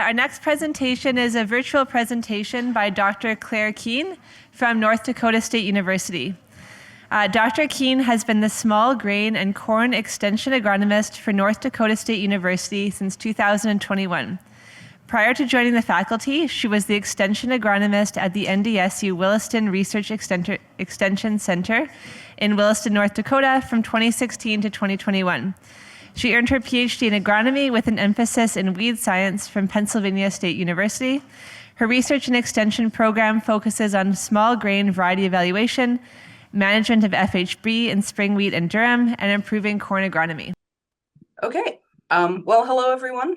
Our next presentation is a virtual presentation by Dr. Clair Keene from North Dakota State University. Dr. Keene has been the small grain and corn extension agronomist for North Dakota State University since 2021. Prior to joining the faculty, she was the extension agronomist at the NDSU Williston Research Extension Center in Williston, North Dakota from 2016 to 2021. She earned her PhD in agronomy with an emphasis in weed science from Pennsylvania State University. Her research and extension program focuses on small grain variety evaluation, management of FHB in spring wheat and durum, and improving corn agronomy. Okay. Well, hello, everyone.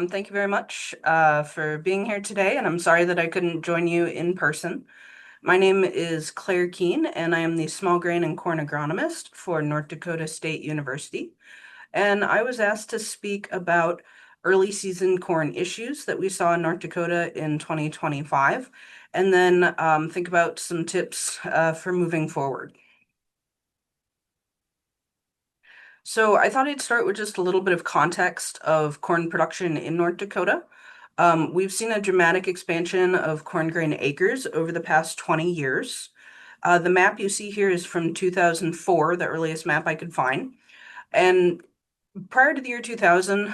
Thank you very much for being here today, and I'm sorry that I couldn't join you in person. My name is Clair Keene, and I am the small grain and corn agronomist for North Dakota State University. And I was asked to speak about early season corn issues that we saw in North Dakota in 2025, and then think about some tips for moving forward. So I thought I'd start with just a little bit of context of corn production in North Dakota. We've seen a dramatic expansion of corn grain acres over the past 20 years. The map you see here is from 2004, the earliest map I could find. And prior to the year 2000,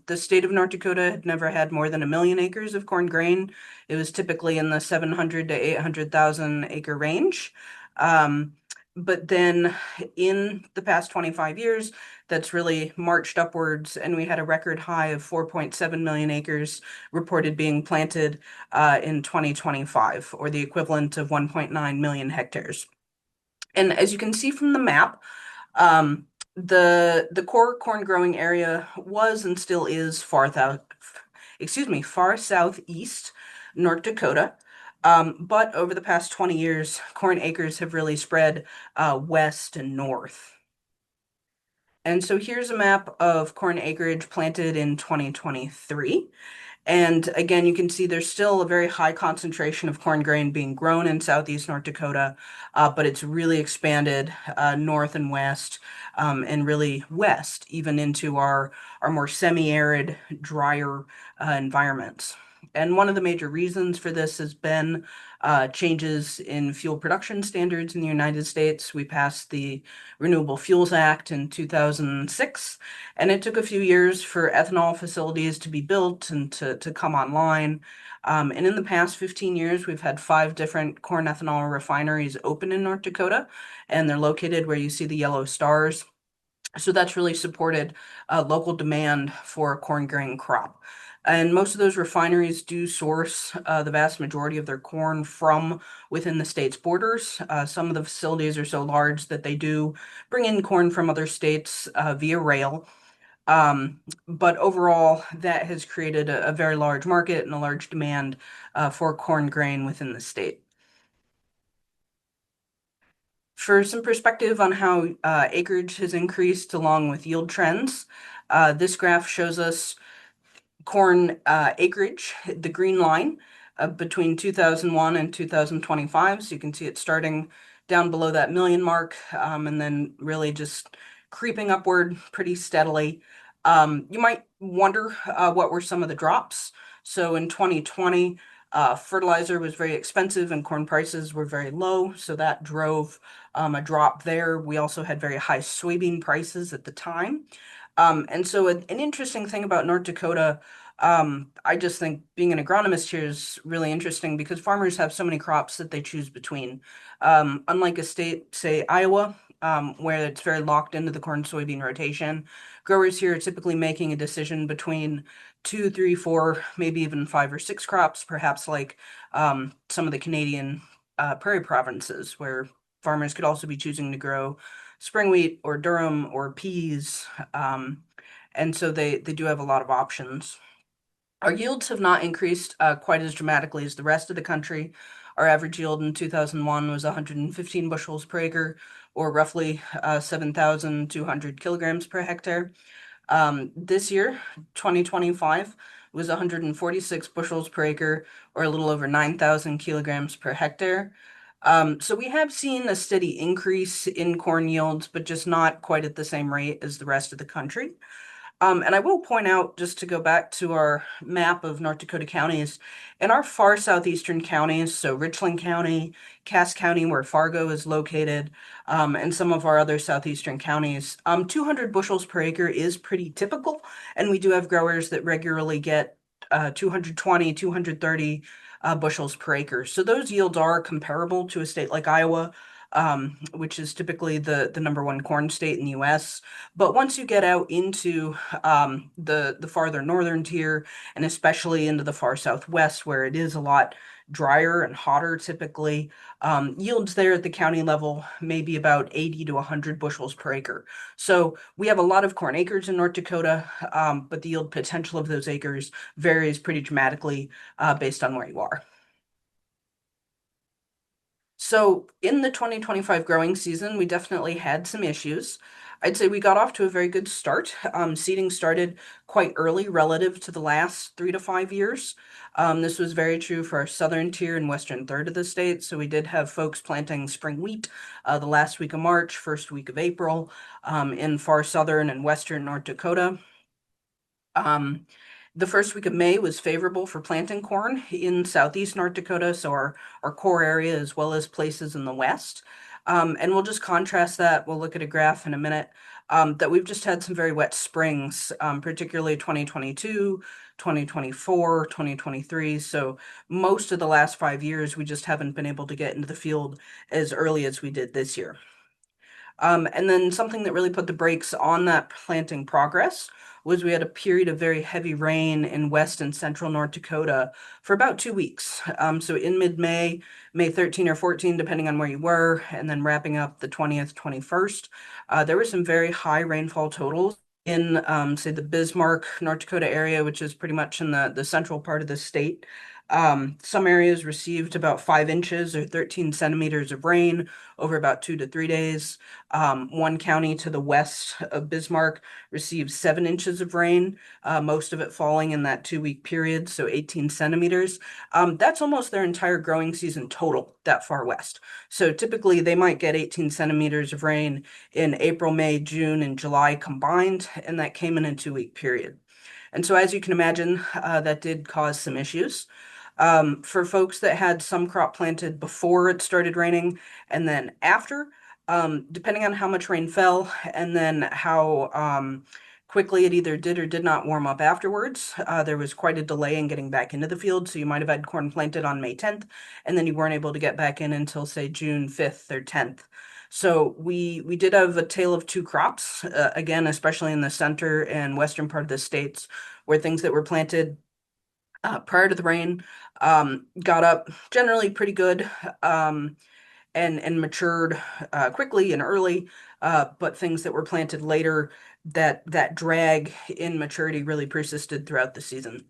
the state of North Dakota had never had more than 1 million acres of corn grain. It was typically in the 700 to 800,000 acre range. But then in the past 25 years, that's really marched upwards, and we had a record high of 4.7 million acres reported being planted in 2025, or the equivalent of 1.9 million hectares. And as you can see from the map, the core corn growing area was and still is far southeast North Dakota. But over the past 20 years, corn acres have really spread west and north. And so here's a map of corn acreage planted in 2023. And again, you can see there's still a very high concentration of corn grain being grown in southeast North Dakota, but it's really expanded north and west, and really west, even into our more semi-arid, drier environments. And one of the major reasons for this has been changes in fuel production standards in the United States. We passed the Renewable Fuels Act in 2006, and it took a few years for ethanol facilities to be built and to come online. And in the past 15 years, we've had 5 different corn ethanol refineries open in North Dakota, and they're located where you see the yellow stars. So that's really supported local demand for a corn grain crop. And most of those refineries do source the vast majority of their corn from within the state's borders. Some of the facilities are so large that they do bring in corn from other states via rail. But overall, that has created a very large market and a large demand for corn grain within the state. For some perspective on how acreage has increased along with yield trends, this graph shows us corn acreage, the green line, between 2001 and 2025. So you can see it starting down below that million mark, and then really just creeping upward pretty steadily. You might wonder what were some of the drops. So in 2020, fertilizer was very expensive and corn prices were very low, so that drove a drop there. We also had very high soybean prices at the time. And so an interesting thing about North Dakota, I just think being an agronomist here is really interesting because farmers have so many crops that they choose between. Unlike a state, say Iowa, where it's very locked into the corn soybean rotation, growers here are typically making a decision between 2, 3, 4, maybe even 5 or 6 crops, perhaps like some of the Canadian prairie provinces, where farmers could also be choosing to grow spring wheat or durum or peas. And so they do have a lot of options. Our yields have not increased quite as dramatically as the rest of the country. Our average yield in 2001 was 115 bushels per acre, or roughly 7,200 kilograms per hectare. This year, 2025, was 146 bushels per acre, or a little over 9,000 kilograms per hectare. So we have seen a steady increase in corn yields, but just not quite at the same rate as the rest of the country. And I will point out, just to go back to our map of North Dakota counties, in our far southeastern counties, so Richland County, Cass County, where Fargo is located, and some of our other southeastern counties, 200 bushels per acre is pretty typical. And we do have growers that regularly get 220, 230 bushels per acre. So those yields are comparable to a state like Iowa, which is typically the number one corn state in the US. But once you get out into the farther northern tier, and especially into the far southwest, where it is a lot drier and hotter typically, yields there at the county level may be about 80 to 100 bushels per acre. So we have a lot of corn acres in North Dakota, but the yield potential of those acres varies pretty dramatically based on where you are. So in the 2025 growing season, we definitely had some issues. I'd say we got off to a very good start. Seeding started quite early relative to the last 3 to 5 years. This was very true for our southern tier and western third of the state. So we did have folks planting spring wheat the last week of March, first week of April, in far southern and western North Dakota. Um, the first week of May was favorable for planting corn in southeast North Dakota, so our core area as well as places in the west. And we'll just contrast that. We'll look at a graph in a minute, that we've just had some very wet springs, particularly 2022, 2024, 2023. So most of the last 5 years, we just haven't been able to get into the field as early as we did this year. And then something that really put the brakes on that planting progress was we had a period of very heavy rain in west and central North Dakota for about 2 weeks. So in mid-May, May 13 or 14, depending on where you were, and then wrapping up the 20th, 21st, there were some very high rainfall totals in, say, the Bismarck, North Dakota area, which is pretty much in the central part of the state. Some areas received about 5 inches or 13 centimeters of rain over about 2 to 3 days. One county to the west of Bismarck received 7 inches of rain, most of it falling in that 2 week period, so 18 centimeters. That's almost their entire growing season total that far west. So typically they might get 18 centimeters of rain in April, May, June, and July combined, and that came in a 2 week period. And so, as you can imagine, that did cause some issues. For folks that had some crop planted before it started raining and then after, depending on how much rain fell and then how quickly it either did or did not warm up afterwards, there was quite a delay in getting back into the field. So you might have had corn planted on May 10th, and then you weren't able to get back in until, say, June 5th or 10th. So we did have a tale of two crops, again, especially in the center and western part of the states, where things that were planted prior to the rain got up generally pretty good, and matured quickly and early, but things that were planted later, that drag in maturity really persisted throughout the season.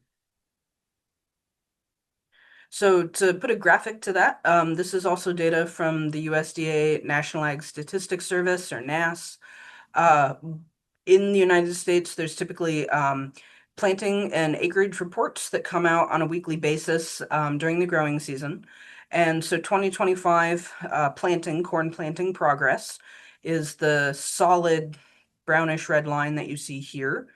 So to put a graphic to that, this is also data from the USDA National Ag Statistics Service, or NASS. Uh, in the United States, there's typically planting and acreage reports that come out on a weekly basis during the growing season. And so 2025 corn planting progress is the solid brownish red line that you see here.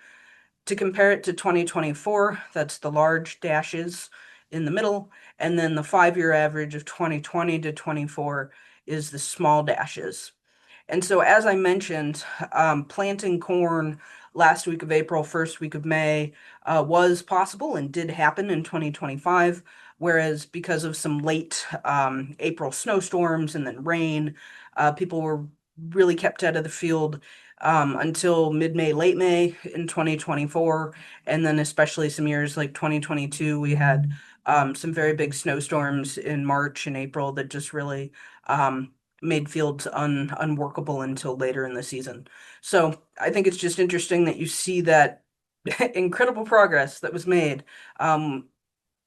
To compare it to 2024, that's the large dashes in the middle, and then the 5 year average of 2020 to 24 is the small dashes. And so, as I mentioned, planting corn last week of April, first week of May was possible and did happen in 2025. Whereas, because of some late April snowstorms and then rain, people were really kept out of the field until mid-May, late May in 2024. And then, especially some years like 2022, we had some very big snowstorms in March and April that just really made fields unworkable until later in the season. So I think it's just interesting that you see that incredible progress that was made.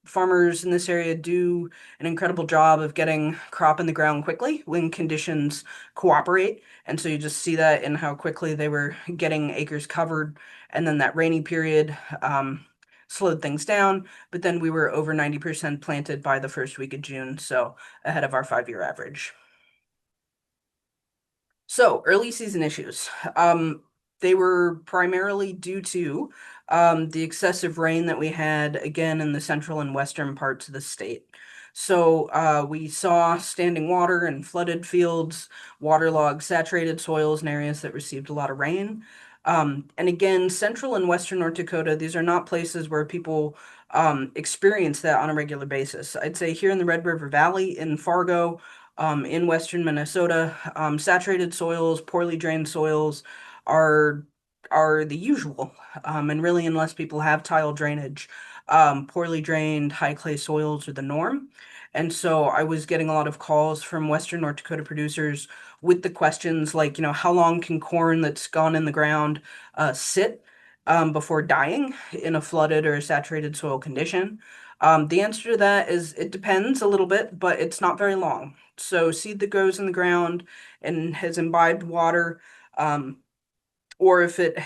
Farmers in this area do an incredible job of getting crop in the ground quickly when conditions cooperate. And so you just see that in how quickly they were getting acres covered. And then that rainy period slowed things down. But then we were over 90% planted by the first week of June, so ahead of our 5 year average. So, early season issues. They were primarily due to the excessive rain that we had again in the central and western parts of the state. So we saw standing water and flooded fields, waterlogged saturated soils in areas that received a lot of rain. And again, central and western North Dakota, these are not places where people experience that on a regular basis. I'd say here in the Red River Valley, in Fargo, in western Minnesota, saturated soils, poorly drained soils are are the usual. And really, unless people have tile drainage, poorly drained high clay soils are the norm. And so I was getting a lot of calls from Western North Dakota producers with the questions like, how long can corn that's gone in the ground sit before dying in a flooded or saturated soil condition? The answer to that is it depends a little bit, but it's not very long. So seed that goes in the ground and has imbibed water, um, or if it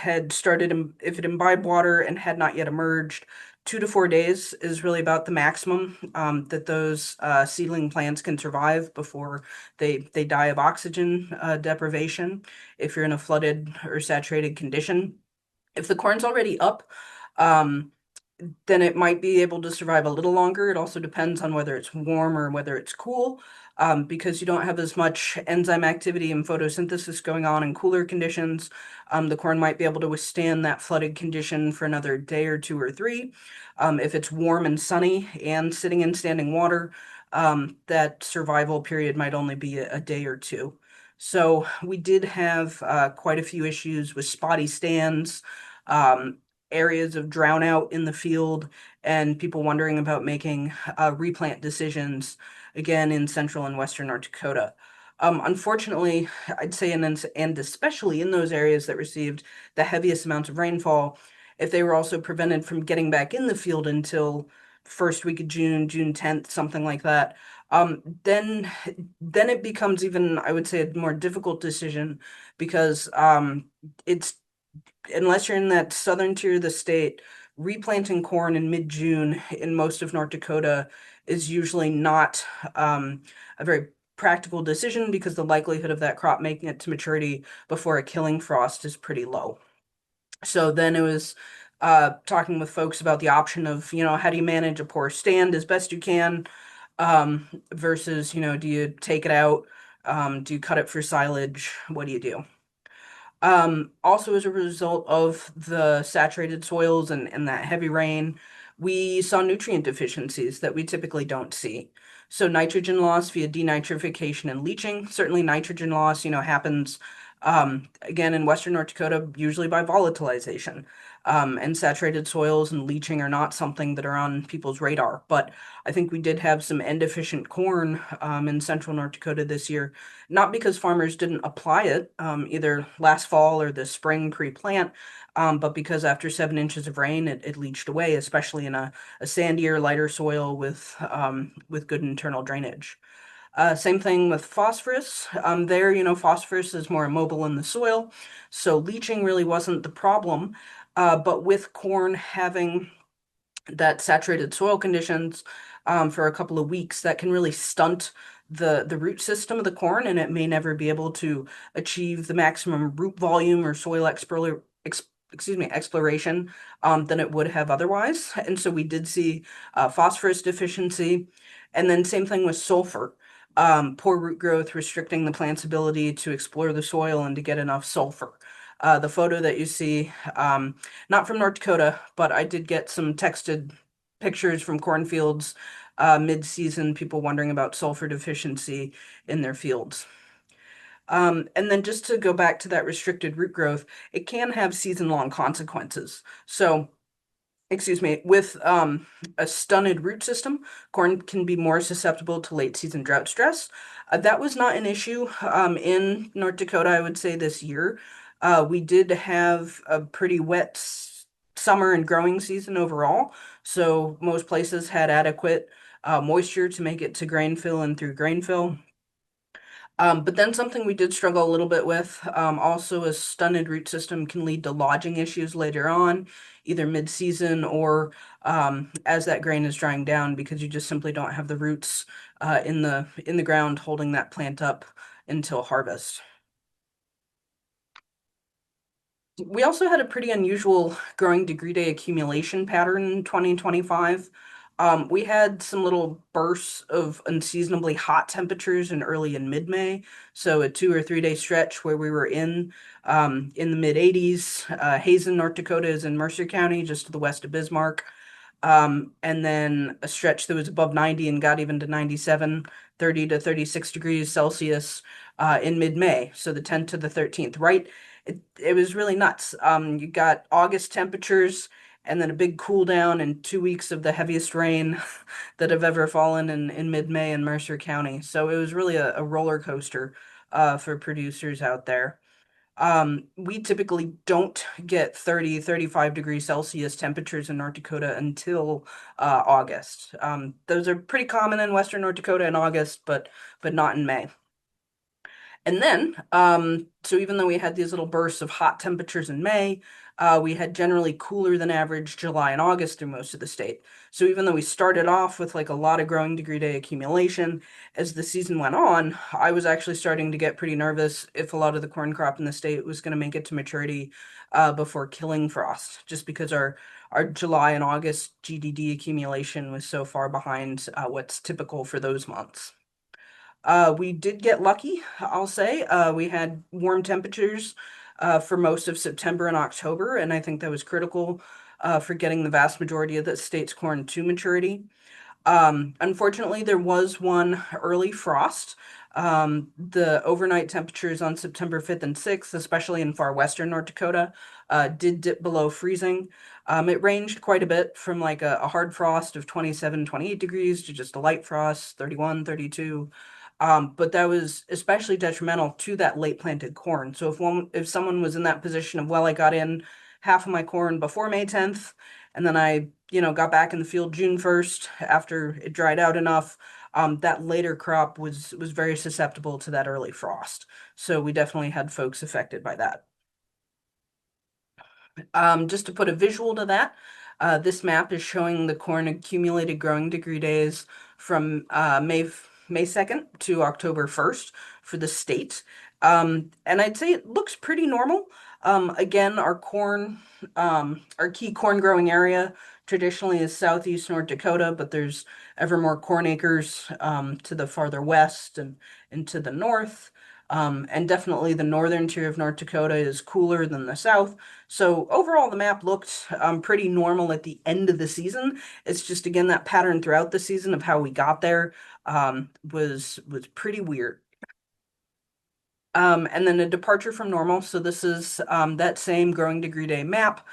imbibed water and had not yet emerged, 2 to 4 days is really about the maximum that those seedling plants can survive before they die of oxygen deprivation if you're in a flooded or saturated condition. If the corn's already up, um, then it might be able to survive a little longer. It also depends on whether it's warm or whether it's cool, because you don't have as much enzyme activity and photosynthesis going on in cooler conditions. The corn might be able to withstand that flooded condition for another day or two or three. If it's warm and sunny and sitting in standing water, that survival period might only be a day or two. So we did have quite a few issues with spotty stands, um, areas of drown out in the field, and people wondering about making replant decisions again in central and western North Dakota. Unfortunately, I'd say, and especially in those areas that received the heaviest amounts of rainfall, if they were also prevented from getting back in the field until first week of June, June 10th, something like that, then it becomes even, I would say, a more difficult decision because it's unless you're in that southern tier of the state, replanting corn in mid-June in most of North Dakota is usually not a very practical decision because the likelihood of that crop making it to maturity before a killing frost is pretty low. So then it was talking with folks about the option of, how do you manage a poor stand as best you can, versus, do you take it out? Do you cut it for silage? What do you do? Also, as a result of the saturated soils and that heavy rain, we saw nutrient deficiencies that we typically don't see. So nitrogen loss via denitrification and leaching. Certainly nitrogen loss, happens again in Western North Dakota, usually by volatilization. And saturated soils and leaching are not something that are on people's radar. But I think we did have some N deficient corn in central North Dakota this year, not because farmers didn't apply it either last fall or the spring pre-plant, but because after 7 inches of rain, it leached away, especially in a sandier, lighter soil with good internal drainage. Same thing with phosphorus. There, phosphorus is more immobile in the soil, so leaching really wasn't the problem. But with corn having that saturated soil conditions for a couple of weeks, that can really stunt the root system of the corn, and it may never be able to achieve the maximum root volume or soil exploration than it would have otherwise. And so we did see phosphorus deficiency, and then same thing with sulfur. Poor root growth restricting the plant's ability to explore the soil and to get enough sulfur. The photo that you see, not from North Dakota, but I did get some texted pictures from cornfields mid-season, people wondering about sulfur deficiency in their fields. And then just to go back to that restricted root growth, it can have season-long consequences. So, excuse me, with a stunted root system, corn can be more susceptible to late season drought stress. That was not an issue in North Dakota, I would say, this year. We did have a pretty wet summer and growing season overall, so most places had adequate moisture to make it to grain fill and through grain fill. But then something we did struggle a little bit with, also a stunted root system can lead to lodging issues later on, either mid-season or as that grain is drying down, because you just simply don't have the roots in the ground holding that plant up until harvest. We also had a pretty unusual growing degree day accumulation pattern in 2025. We had some little bursts of unseasonably hot temperatures in early and mid-May, so a 2 or 3 day stretch where we were in the mid 80s. Hazen, North Dakota is in Mercer County, just to the west of Bismarck. And then a stretch that was above 90 and got even to 97, 30 to 36 degrees Celsius in mid-May, so the 10th to the 13th, right? It was really nuts. You got August temperatures and then a big cool down and 2 weeks of the heaviest rain that have ever fallen in mid-May in Mercer County. So it was really a roller coaster for producers out there. We typically don't get 30, 35 degrees Celsius temperatures in North Dakota until August. Those are pretty common in Western North Dakota in August, but not in May. And then, so even though we had these little bursts of hot temperatures in May, we had generally cooler than average July and August through most of the state. So even though we started off with like a lot of growing degree day accumulation, as the season went on, I was actually starting to get pretty nervous if a lot of the corn crop in the state was going to make it to maturity before killing frost, just because our July and August GDD accumulation was so far behind what's typical for those months. We did get lucky, I'll say. We had warm temperatures for most of September and October, and I think that was critical for getting the vast majority of the state's corn to maturity. Unfortunately, there was one early frost. The overnight temperatures on September 5th and 6th, especially in far western North Dakota, did dip below freezing. It ranged quite a bit from like a hard frost of 27, 28 degrees to just a light frost, 31, 32. But that was especially detrimental to that late planted corn. So if someone was in that position of, well, I got in half of my corn before May 10th, and then I, got back in the field June 1st after it dried out enough, that later crop was very susceptible to that early frost. So we definitely had folks affected by that. Just to put a visual to that, this map is showing the corn accumulated growing degree days from May 2nd to October 1st for the state. And I'd say it looks pretty normal. Again, our key corn growing area traditionally is southeast North Dakota, but there's ever more corn acres to the farther west and to the north. And definitely the northern tier of North Dakota is cooler than the south. So overall, the map looked pretty normal at the end of the season. It's just again that pattern throughout the season of how we got there was pretty weird. And then a departure from normal. So this is that same growing degree day map,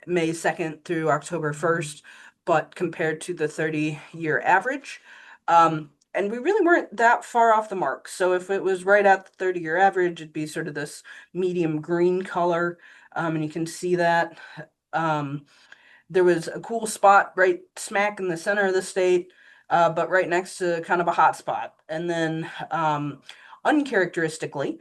May 2nd through October 1st, but compared to the 30-year average. And we really weren't that far off the mark. So if it was right at the 30-year average, it'd be sort of this medium green color. And you can see that. Um, there was a cool spot right smack in the center of the state, but right next to kind of a hot spot. And then, uncharacteristically,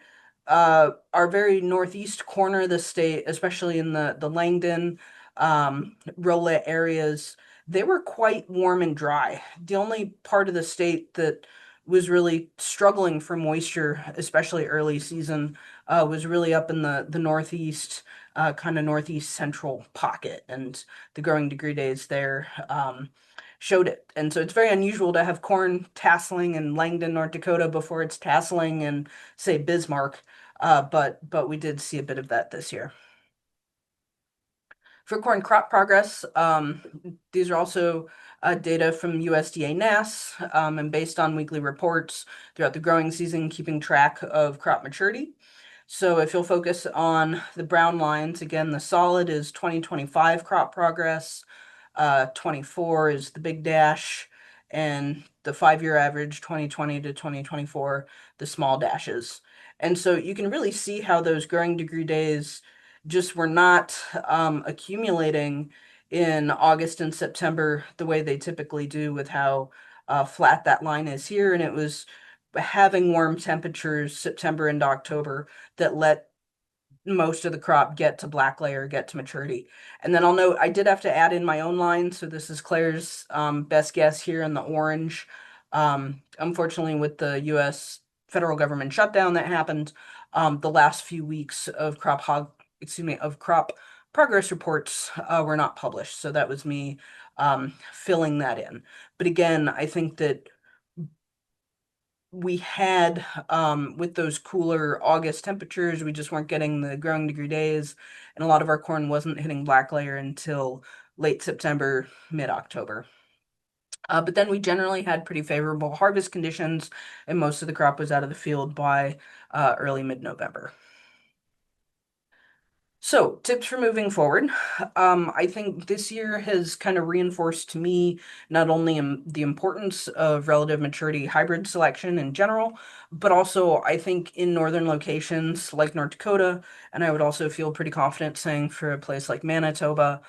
our very northeast corner of the state, especially in the Langdon, Rolette areas, they were quite warm and dry. The only part of the state that was really struggling for moisture, especially early season, was really up in the northeast, kind of northeast central pocket. And the growing degree days there showed it. And so it's very unusual to have corn tasseling in Langdon, North Dakota before it's tasseling in, say, Bismarck. But we did see a bit of that this year. For corn crop progress, these are also data from USDA NASS and based on weekly reports throughout the growing season, keeping track of crop maturity. So if you'll focus on the brown lines, again, the solid is 2025 crop progress, 24 is the big dash, and the 5-year average, 2020 to 2024, the small dashes. And so you can really see how those growing degree days just were not accumulating in August and September the way they typically do with how flat that line is here. And it was having warm temperatures September and October that let most of the crop get to black layer, get to maturity. And then I'll note I did have to add in my own line. So this is Claire's best guess here in the orange. Unfortunately, with the US federal government shutdown that happened, the last few weeks of crop hog of crop progress reports were not published. So that was me filling that in. But again, I think that we had with those cooler August temperatures, we just weren't getting the growing degree days, and a lot of our corn wasn't hitting black layer until late September, mid-October. But then we generally had pretty favorable harvest conditions, and most of the crop was out of the field by early mid-November. So, tips for moving forward. I think this year has kind of reinforced to me not only the importance of relative maturity hybrid selection in general, but also I think in northern locations like North Dakota, and I would also feel pretty confident saying for a place like Manitoba,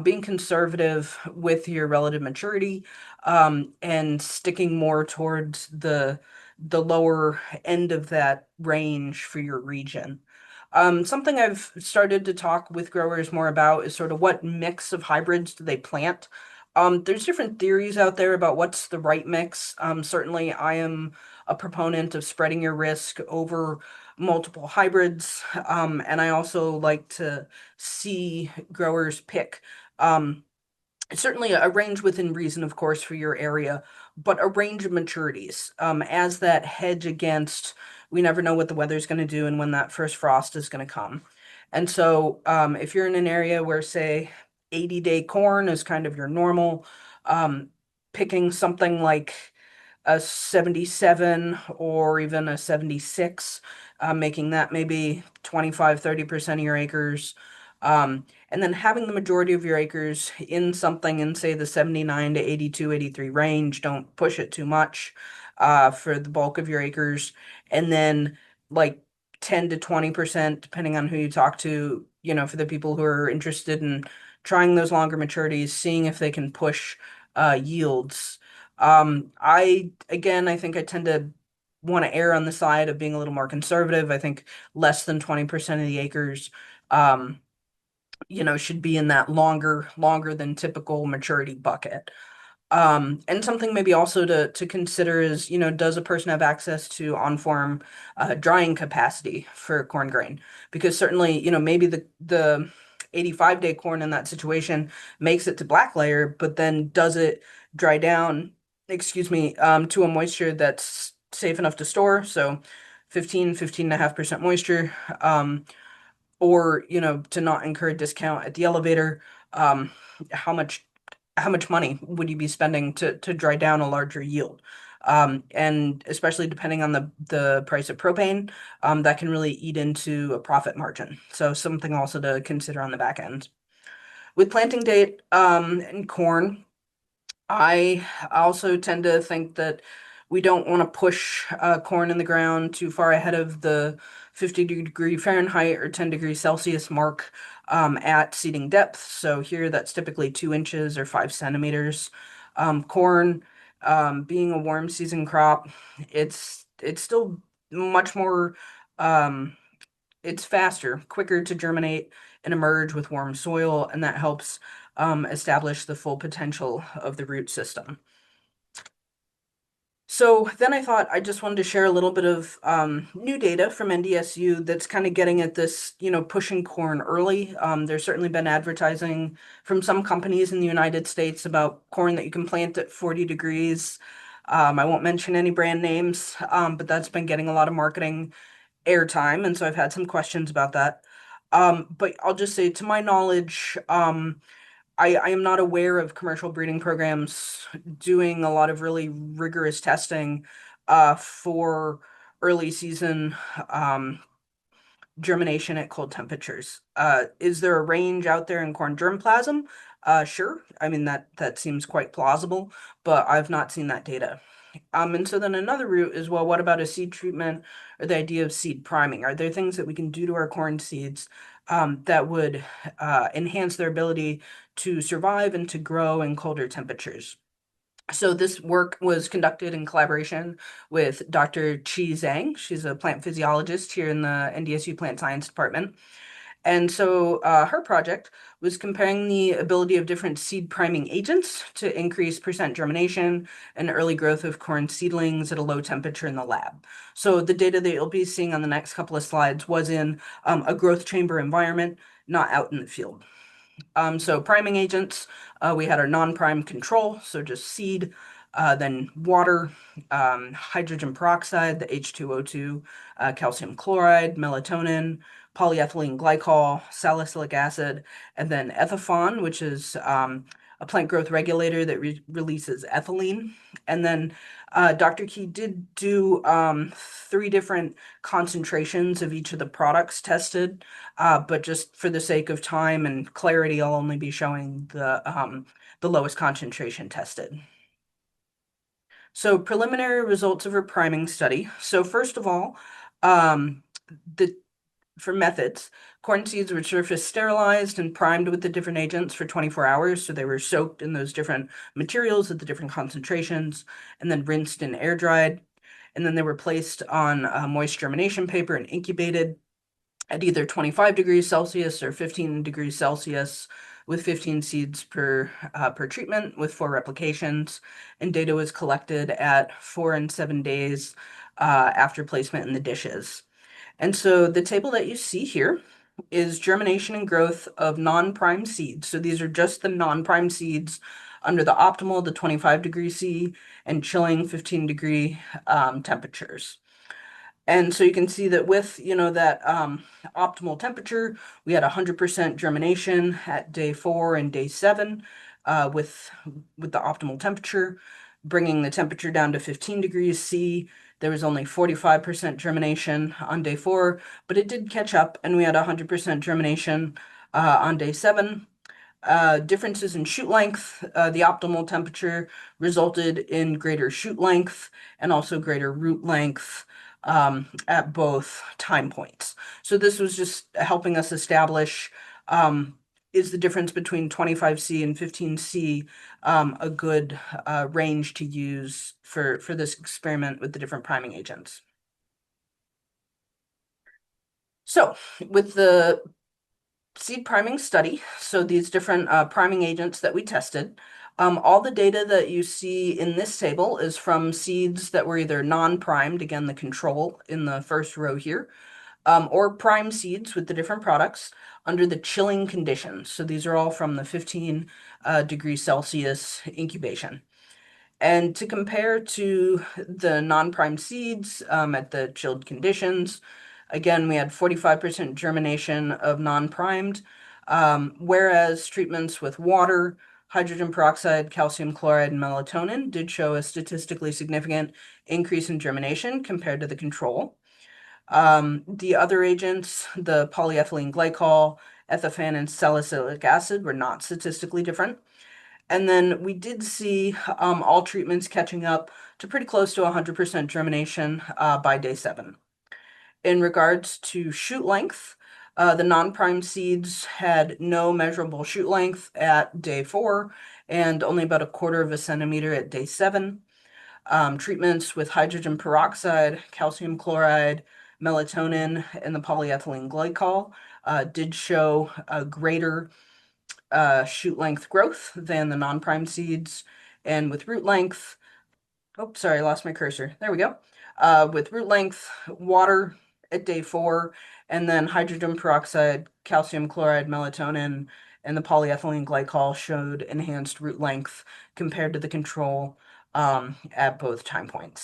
being conservative with your relative maturity, and sticking more towards the lower end of that range for your region. Something I've started to talk with growers more about is sort of what mix of hybrids do they plant. There's different theories out there about what's the right mix. Certainly, I am a proponent of spreading your risk over multiple hybrids, and I also like to see growers pick. Um, Certainly a range within reason, of course, for your area, but a range of maturities as that hedge against we never know what the weather's going to do and when that first frost is going to come. And so if you're in an area where, say, 80-day corn is kind of your normal, um, picking something like a 77 or even a 76, making that maybe 25-30% of your acres. And then having the majority of your acres in something in, say, the 79 to 82, 83 range. Don't push it too much for the bulk of your acres. And then like 10 to 20%, depending on who you talk to, for the people who are interested in trying those longer maturities, seeing if they can push yields. I think I tend to want to err on the side of being a little more conservative. I think less than 20% of the acres, um, should be in that longer than typical maturity bucket. And something maybe also to consider is, does a person have access to on-farm drying capacity for corn grain? Because certainly, maybe the 85-day corn in that situation makes it to black layer, but then does it dry down, excuse me, to a moisture that's safe enough to store? So 15.5% moisture. Or to not incur a discount at the elevator, um, how much money would you be spending to dry down a larger yield? And especially depending on the price of propane, that can really eat into a profit margin. So something also to consider on the back end. With planting date and corn, I also tend to think that we don't want to push corn in the ground too far ahead of the 50-degree Fahrenheit or 10 degrees Celsius mark at seeding depth. So here that's typically 2 inches or 5 centimeters. Corn, being a warm season crop, it's still much more um, it's faster, quicker to germinate and emerge with warm soil, and that helps establish the full potential of the root system. So then I thought I just wanted to share a little bit of new data from NDSU that's kind of getting at this, pushing corn early. There's certainly been advertising from some companies in the United States about corn that you can plant at 40 degrees. I won't mention any brand names, but that's been getting a lot of marketing airtime, and so I've had some questions about that. But I'll just say, to my knowledge, I am not aware of commercial breeding programs doing a lot of really rigorous testing for early season germination at cold temperatures. Is there a range out there in corn germplasm? Sure. I mean, that seems quite plausible, but I've not seen that data. And so then another route is, well, what about a seed treatment or the idea of seed priming? Are there things that we can do to our corn seeds that would enhance their ability to survive and to grow in colder temperatures? So this work was conducted in collaboration with Dr. Chi Zhang. She's a plant physiologist here in the NDSU Plant Science Department. And so her project was comparing the ability of different seed priming agents to increase percent germination and early growth of corn seedlings at a low temperature in the lab. So the data that you'll be seeing on the next couple of slides was in a growth chamber environment, not out in the field. So priming agents, we had our non-prime control, so just seed, then water, hydrogen peroxide, the H2O2, calcium chloride, melatonin, polyethylene glycol, salicylic acid, and then ethaphon, which is a plant growth regulator that releases ethylene. And then Dr. Key did do 3 different concentrations of each of the products tested. But just for the sake of time and clarity, I'll only be showing the lowest concentration tested. So preliminary results of her priming study. So first of all, the for methods, corn seeds were surface sterilized and primed with the different agents for 24 hours. So they were soaked in those different materials at the different concentrations and then rinsed and air dried. And then they were placed on moist germination paper and incubated at either 25 degrees Celsius or 15 degrees Celsius with 15 seeds per treatment with 4 replications. And data was collected at 4 and 7 days after placement in the dishes. And so the table that you see here is germination and growth of non-prime seeds. So these are just the non-prime seeds under the optimal, the 25 degree C, and chilling 15-degree temperatures. And so you can see that with, that optimal temperature, we had 100% germination at day 4 and day 7 with the optimal temperature, bringing the temperature down to 15 degrees C. There was only 45% germination on day 4, but it did catch up, and we had 100% germination on day 7. Differences in shoot length, the optimal temperature resulted in greater shoot length and also greater root length at both time points. So this was just helping us establish is the difference between 25C and 15C a good range to use for this experiment with the different priming agents. So with the seed priming study, so these different priming agents that we tested, all the data that you see in this table is from seeds that were either non-primed, again, the control in the first row here, or prime seeds with the different products under the chilling conditions. So these are all from the 15 degrees Celsius incubation. And to compare to the non-prime seeds at the chilled conditions, again, we had 45% germination of non-primed, whereas treatments with water, hydrogen peroxide, calcium chloride, and melatonin did show a statistically significant increase in germination compared to the control. The other agents, the polyethylene glycol, ethaphane, and salicylic acid, were not statistically different. And then we did see all treatments catching up to pretty close to 100% germination by day 7. In regards to shoot length, the non-prime seeds had no measurable shoot length at day 4 and only about 1/4 of a centimeter at day 7. Treatments with hydrogen peroxide, calcium chloride, melatonin, and the polyethylene glycol did show a greater shoot length growth than the non-prime seeds. And with root length, oh, sorry, I lost my cursor. There we go. With root length, water at day 4, and then hydrogen peroxide, calcium chloride, melatonin, and the polyethylene glycol showed enhanced root length compared to the control at both time points.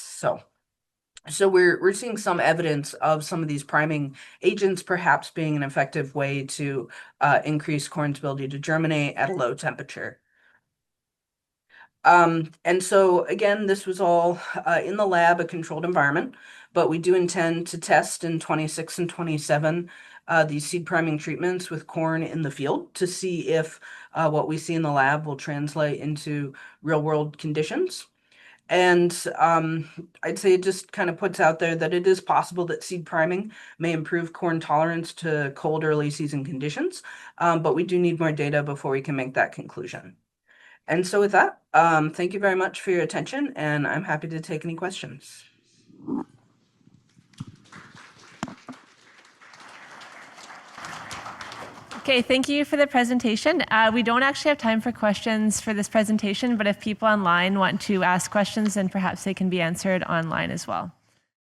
So we're seeing some evidence of some of these priming agents perhaps being an effective way to increase corn's ability to germinate at a low temperature. And so again, this was all in the lab, a controlled environment, but we do intend to test in 26 and 27 these seed priming treatments with corn in the field to see if what we see in the lab will translate into real world conditions. And I'd say it just kind of puts out there that it is possible that seed priming may improve corn tolerance to cold early season conditions, but we do need more data before we can make that conclusion. And so with that, thank you very much for your attention, and I'm happy to take any questions. Okay, thank you for the presentation. We don't actually have time for questions for this presentation, but if people online want to ask questions, then perhaps they can be answered online as well.